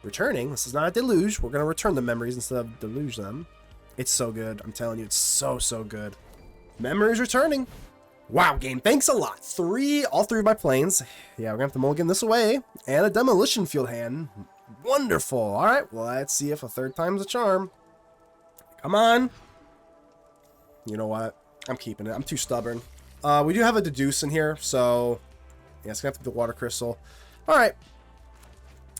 Returning. This is not a deluge. We're going to return the memories instead of deluge them. It's so good. I'm telling you, it's so, so good. Memories returning. Wow, game. Thanks a lot. All three of my planes. Yeah, we're going to have to mulligan this away. And a demolition field hand. Wonderful. All right. Well, let's see if a third time's a charm. Come on. You know what? I'm keeping it. I'm too stubborn. We do have a deduce in here, so yeah, it's going to have to be the water crystal. All right.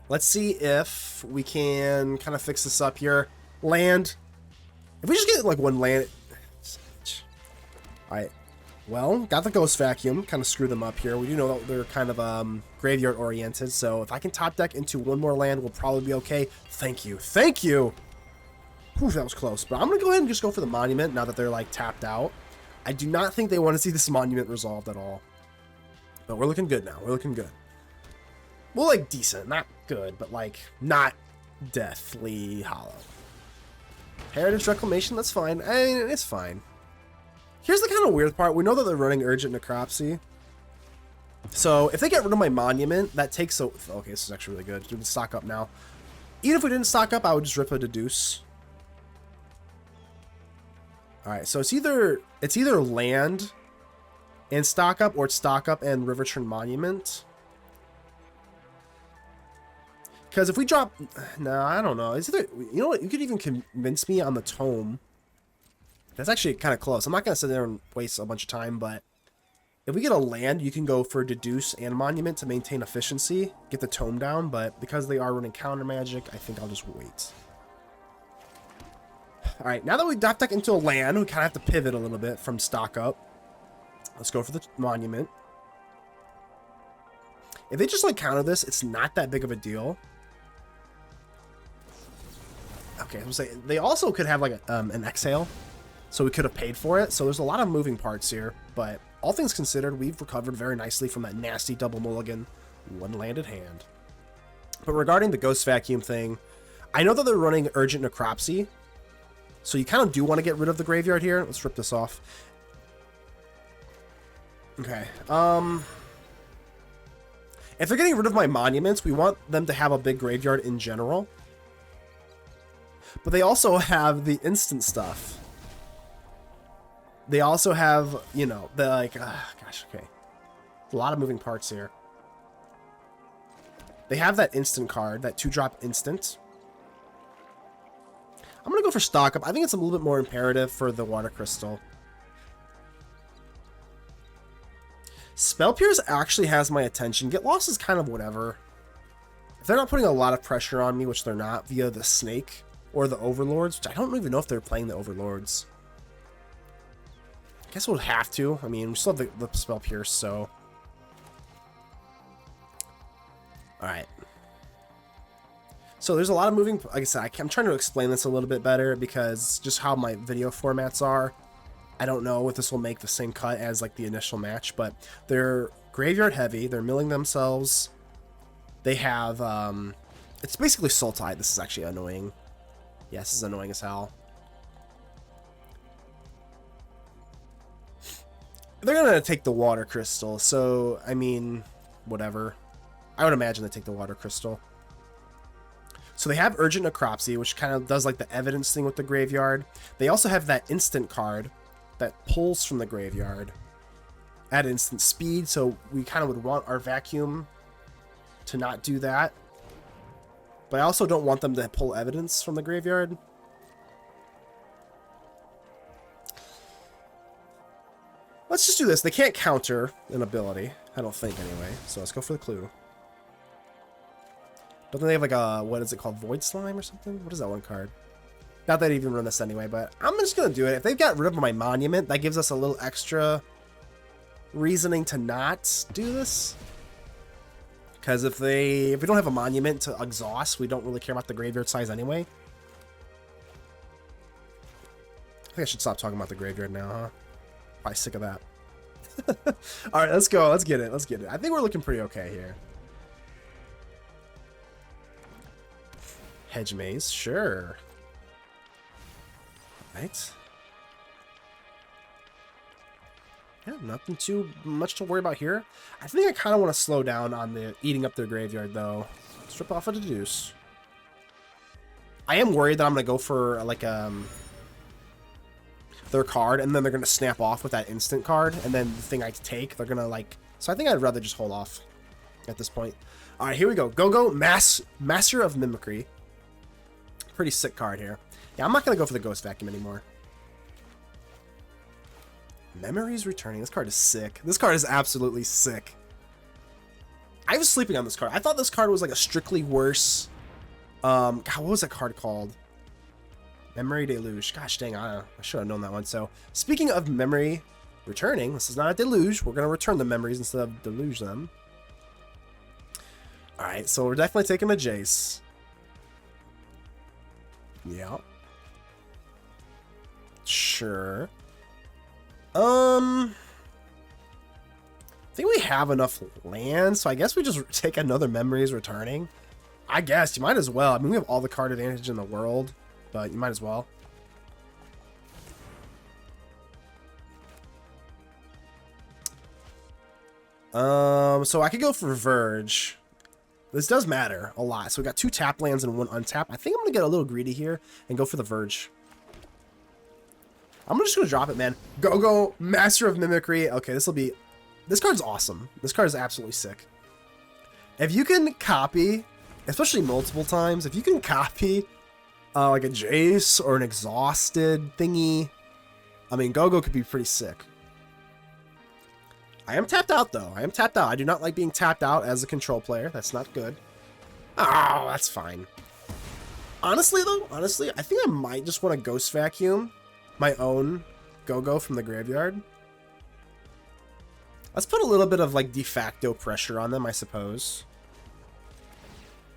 Let's see if we can kind of fix this up here. Land. If we just get like one land. All right. Well, got the ghost vacuum. Kind of screw them up here. We do know that they're kind of graveyard oriented. So if I can top deck into one more land, we'll probably be okay. Thank you. Thank you. Whew, that was close. But I'm going to go ahead and just go for the monument now that they're like tapped out. I do not think they want to see this monument resolved at all. But we're looking good now. We're looking good. Well, like, decent. Not good, but, like, not deathly hollow. Heritage Reclamation, that's fine. I mean, it's fine. Here's the kind of weird part. We know that they're running Urgent Necropsy. So, if they get rid of my monument, that takes... Okay, this is actually really good. We can stock up now. Even if we didn't stock up, I would just rip a Deduce. Alright, so it's either land and stock up, or it's stock up and Riverturn Monument. Because if we drop... No, I don't know. Is either, you know what? You could even convince me on the Tome. That's actually kind of close. I'm not going to sit there and waste a bunch of time, but... If we get a land, you can go for Deduce and Monument to maintain efficiency. Get the Tome down, but because they are running counter magic, I think I'll just wait. Alright, now that we top deck into a land, we kind of have to pivot a little bit from stock up. Let's go for the Monument. If they just like counter this, it's not that big of a deal. Okay, I was saying they also could have like an exhale, so we could have paid for it. So there's a lot of moving parts here, but all things considered, we've recovered very nicely from that nasty double mulligan, one landed hand. But regarding the Ghost Vacuum thing, I know that they're running Urgent Necropsy, so you kind of do want to get rid of the graveyard here. Let's rip this off. Okay. If they're getting rid of my monuments, we want them to have a big graveyard in general. But they also have the instant stuff. They also have, you know, the like, gosh, okay. A lot of moving parts here. They have that instant card, that 2-drop instant. I'm going to go for stock up. I think it's a little bit more imperative for the water crystal. Spell Pierce actually has my attention. Get Lost is kind of whatever. If they're not putting a lot of pressure on me, which they're not, via the Snake or the Overlords, which I don't even know if they're playing the Overlords. I guess we'll have to. I mean, we still have the Spell Pierce, so... Alright. So there's a lot of moving... Like I said, I'm trying to explain this a little bit better because just how my video formats are. I don't know if this will make the same cut as like the initial match, but they're graveyard heavy. They're milling themselves. They have... It's basically Soul Tide. This is actually annoying. Yes, this is annoying as hell. They're going to take the water crystal, so, I mean, whatever. I would imagine they take the water crystal. So they have Urgent Necropsy, which kind of does like the evidence thing with the graveyard. They also have that instant card that pulls from the graveyard at instant speed, so we kind of would want our vacuum to not do that. But I also don't want them to pull evidence from the graveyard. Let's just do this. They can't counter an ability, I don't think, anyway. So let's go for the clue. Don't think they have like a, what is it called, Void Slime or something? What is that one card? Not that I even run this anyway, but I'm just going to do it. If they've got rid of my monument, that gives us a little extra reasoning to not do this. Because if we don't have a monument to exhaust, we don't really care about the graveyard size anyway. I think I should stop talking about the graveyard now, huh? Probably sick of that. Alright, let's go. Let's get it. Let's get it. I think we're looking pretty okay here. Hedge Maze, sure. Right. Yeah, nothing too much to worry about here. I think I kind of want to slow down on the eating up their graveyard, though. Strip off a Deduce. I am worried that I'm going to go for, like, their card, and then they're going to snap off with that instant card, and then the thing I take, they're going to, like... So I think I'd rather just hold off at this point. All right, here we go. Go-Go, Master of Mimicry. Pretty sick card here. Yeah, I'm not going to go for the Ghost Vacuum anymore. Memories Returning. This card is sick. This card is absolutely sick. I was sleeping on this card. I thought this card was like a strictly worse... God, what was that card called? Memory Deluge. Gosh dang, I should have known that one. So, speaking of Memory Returning, this is not a Deluge. We're going to return the memories instead of deluge them. Alright, so we're definitely taking a Jace. Yeah. Sure. I think we have enough land, so I guess we just take another Memories Returning. I guess, you might as well. I mean, we have all the card advantage in the world, but you might as well. So I could go for Verge. This does matter a lot. So we got 2 tap lands and 1 untap. I think I'm going to get a little greedy here and go for the Verge. I'm just going to drop it, man. Go, Master of Mimicry. Okay, this will be... This card's awesome. This card is absolutely sick. If you can copy, especially multiple times, if you can copy like a Jace or an Exhausted thingy, I mean, Go could be pretty sick. I am tapped out, though. I am tapped out. I do not like being tapped out as a control player. That's not good. Oh, that's fine. Honestly, though, I think I might just want to Ghost Vacuum my own Go from the graveyard. Let's put a little bit of, like, de facto pressure on them, I suppose.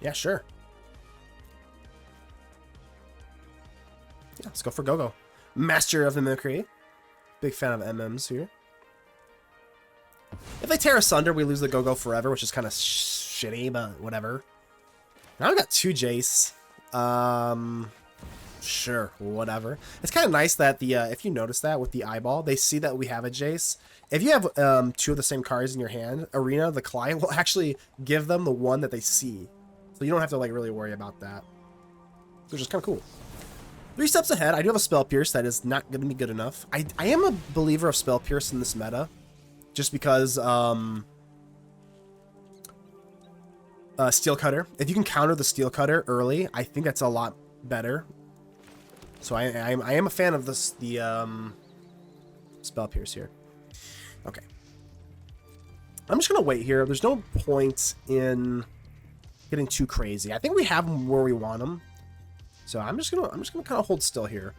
Yeah, sure. Yeah, let's go for Go. Master of the Mimicry. Big fan of MMs here. If they tear asunder, we lose the Go forever, which is kind of shitty, but whatever. Now we've got 2 Jace. Sure, whatever. It's kind of nice that the if you notice that with the eyeball, they see that we have a Jace. If you have 2 of the same cards in your hand, Arena, the client will actually give them the one that they see. So you don't have to like really worry about that. Which is kind of cool. 3 steps ahead, I do have a Spell Pierce that is not going to be good enough. I am a believer of Spell Pierce in this meta. Just because Steel Cutter. If you can counter the Steel Cutter early, I think that's a lot better. So I am a fan of this the Spell Pierce here. Okay. I'm just gonna wait here. There's no point in getting too crazy. I think we have them where we want them. So I'm just gonna kind of hold still here.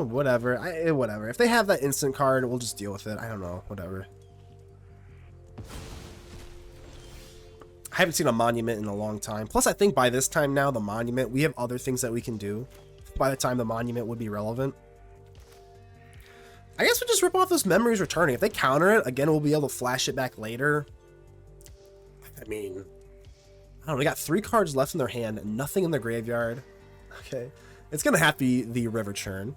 Whatever. Whatever. If they have that instant card, we'll just deal with it. I don't know. Whatever. I haven't seen a monument in a long time. Plus, I think by this time now, the monument, we have other things that we can do. By the time the monument would be relevant. I guess we'll just rip off those Memories Returning. If they counter it, again, we'll be able to flash it back later. I mean, I don't know. They got 3 cards left in their hand and nothing in their graveyard. Okay. It's going to have to be the River Churn.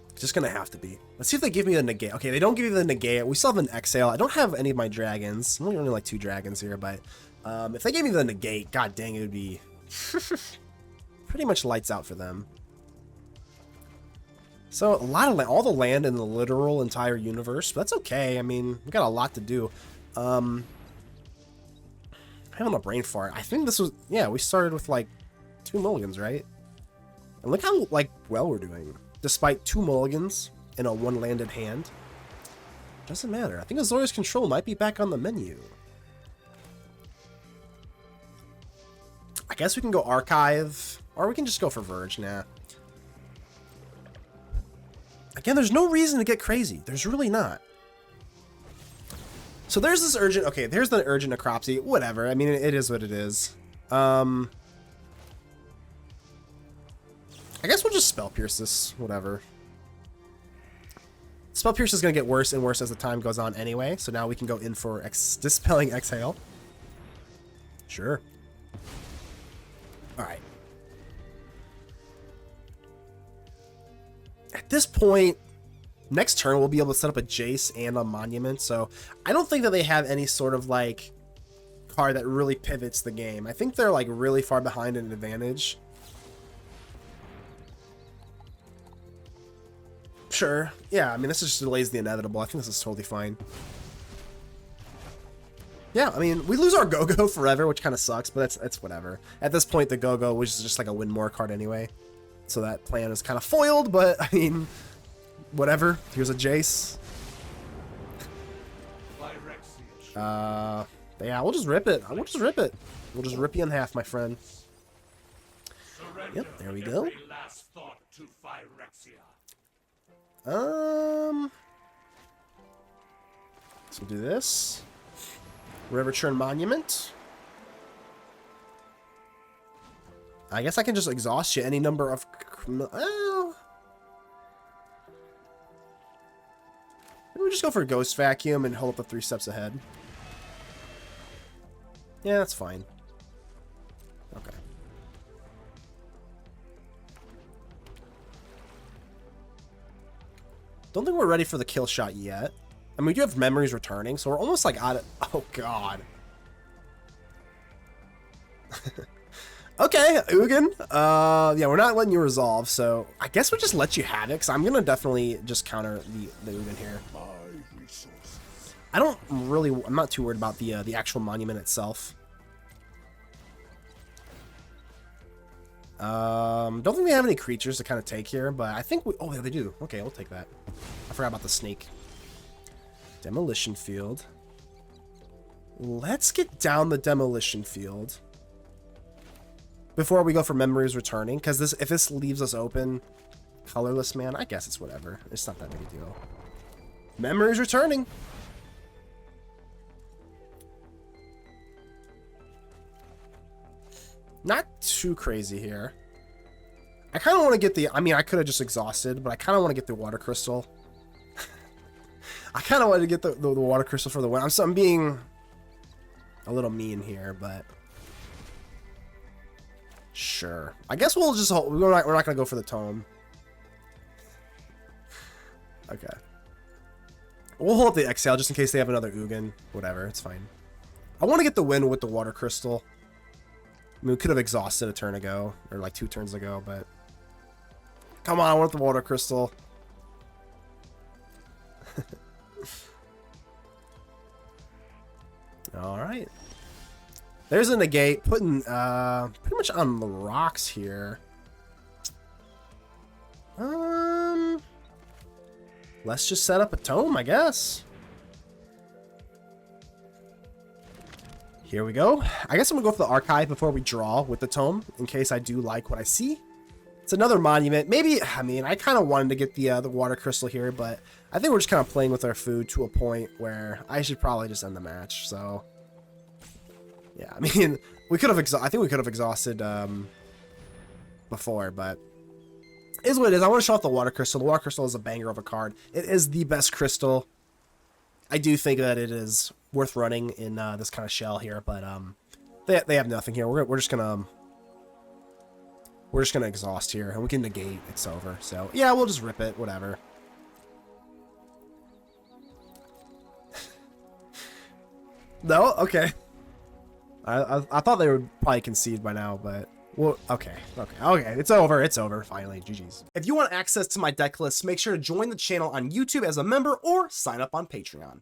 It's just going to have to be. Let's see if they give me the negate. Okay, they don't give you the negate. We still have an exhale. I don't have any of my dragons. I'm only like 2 dragons here, but if they gave me the negate, god dang, it would be pretty much lights out for them. So, a lot of all the land in the literal entire universe, but that's okay. I mean, we got a lot to do. I have a brain fart. I think this was, yeah, we started with like 2 mulligans, right? And look how like well we're doing. Despite 2 mulligans in a 1-landed hand. Doesn't matter. I think Azorius Control might be back on the menu. I guess we can go Archive, or we can just go for Verge. Nah. Again, there's no reason to get crazy. There's really not. So there's this urgent... Okay, there's the urgent Necropsy. Whatever. I mean, it is what it is. I guess we'll just Spell Pierce this. Whatever. Spell Pierce is going to get worse and worse as the time goes on anyway. So now we can go in for Dispelling Exhale. Sure. Alright. At this point, next turn we'll be able to set up a Jace and a Monument, so I don't think that they have any sort of like card that really pivots the game. I think they're like really far behind in advantage. Sure, yeah, I mean, this just delays the inevitable. I think this is totally fine. Yeah, I mean, we lose our Go-Go forever, which kind of sucks, but that's whatever. At this point, the Go-Go was just like a win more card anyway. So that plan is kind of foiled, but I mean, whatever. Here's a Jace. Yeah, we'll just rip it. We'll just rip it. We'll just rip you in half, my friend. Yep, there we go. So we'll do this. River Churn Monument. I guess I can just exhaust you any number of... Maybe we just go for a Ghost Vacuum and hold up the 3 steps ahead. Yeah, that's fine. Okay. Don't think we're ready for the kill shot yet. I mean, we do have Memories returning, so we're almost like out of... Oh, God. Okay, Ugin. Yeah, we're not letting you resolve, so I guess we just let you have it, because I'm going to definitely just counter the Ugin here. I don't really... I'm not too worried about the actual monument itself. Don't think they have any creatures to kind of take here, but I think we... Oh, yeah, they do. Okay, we'll take that. I forgot about the snake. Demolition Field. Let's get down the Demolition Field before we go for Memories returning, because if this leaves us open, colorless, man, I guess it's whatever. It's not that big a deal. Memories returning. Not too crazy here. I kind of want to get the... I mean, I could have just exhausted, but I kind of want to get the Water Crystal. I kind of wanted to get the Water Crystal for the win. I'm being a little mean here, but... Sure. I guess we'll just hold... We're not going to go for the Tome. Okay. We'll hold up the Exhale just in case they have another Ugin. Whatever, it's fine. I want to get the win with the Water Crystal. I mean, we could have exhausted a turn ago, or like 2 turns ago, but... Come on, I want the Water Crystal. Alright. There's a negate, putting pretty much on the rocks here. Let's just set up a Tome, I guess. Here we go. I guess I'm gonna go for the Archive before we draw with the Tome, in case I do like what I see. It's another monument. Maybe, I mean, I kind of wanted to get the Water Crystal here, but I think we're just kind of playing with our food to a point where I should probably just end the match. So, yeah, I mean, we could have. I think we could have exhausted before, but it is what it is. I want to show off the Water Crystal. The Water Crystal is a banger of a card. It is the best crystal. I do think that it is worth running in this kind of shell here, but they have nothing here. We're just gonna exhaust here, and we can negate. It's over. So yeah, we'll just rip it. Whatever. No, okay. I thought they would probably concede by now, but well, okay. It's over. It's over. Finally, GG's. If you want access to my deck list, make sure to join the channel on YouTube as a member or sign up on Patreon.